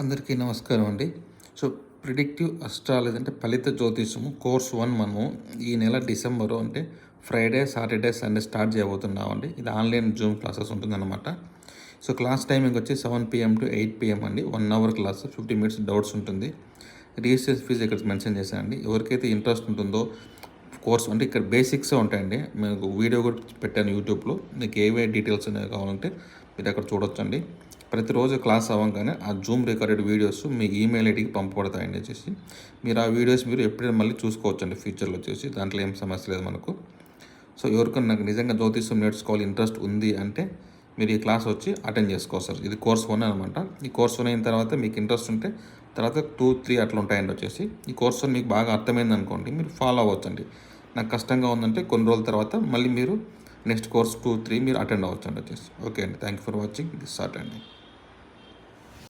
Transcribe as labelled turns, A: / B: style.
A: అందరికీ నమస్కారం అండి. సో, ప్రిడిక్టివ్ అస్ట్రాలజీ అంటే ఫలిత జ్యోతిషము కోర్స్ 1 మనము ఈ నెల డిసెంబరు అంటే ఫ్రైడే, సాటర్డే, సండే స్టార్ట్ చేయబోతున్నామండి. ఇది ఆన్‌లైన్ జూమ్ క్లాసెస్ ఉంటుందన్నమాట. సో, క్లాస్ టైమింగ్ వచ్చి 7 PM టు 8 PM అండి. 1 అవర్ క్లాస్ 50 మినిట్స్ డౌట్స్ ఉంటుంది. రిజిస్ట్రేషన్ ఫీజు ఇక్కడ మెన్షన్ చేశానండి. ఎవరికైతే ఇంట్రెస్ట్ ఉంటుందో కోర్స్ అంటే ఇక్కడ బేసిక్సే ఉంటాయండి. మీకు వీడియో కూడా పెట్టాను యూట్యూబ్‌లో. మీకు ఏవే డీటెయిల్స్ అనేవి కావాలంటే మీరు అక్కడ చూడొచ్చండి. ప్రతిరోజు క్లాస్ అవ్వంగానే ఆ జూమ్ రికార్డెడ్ వీడియోస్ మీ ఈమెయిల్ ఐడికి పంపబడతాయండి వచ్చేసి. మీరు ఆ వీడియోస్ మీరు ఎప్పుడైనా మళ్ళీ చూసుకోవచ్చండి ఫ్యూచర్లో వచ్చేసి. దాంట్లో ఏం సమస్య లేదు మనకు. సో, ఎవరికైనా నాకు నిజంగా జ్యోతిష్యం నేర్చుకోవాలి ఇంట్రెస్ట్ ఉంది అంటే మీరు ఈ క్లాస్ వచ్చి అటెండ్ చేసుకోవచ్చు. ఇది కోర్స్ 1 అనమాట. ఈ కోర్స్ 1 అయిన తర్వాత మీకు ఇంట్రెస్ట్ ఉంటే తర్వాత 2, 3 అట్లా ఉంటాయండి వచ్చేసి. ఈ కోర్స్ 1 మీకు బాగా అర్థమైంది అనుకోండి మీరు ఫాలో అవ్వచ్చండి. నాకు కష్టంగా ఉందంటే కొన్ని రోజుల తర్వాత మళ్ళీ మీరు నెక్స్ట్ కోర్స్ 2, 3 మీరు అటెండ్ అవ్వచ్చండి వచ్చేసి. ఓకే అండి. Thank you for watching. This short అండి.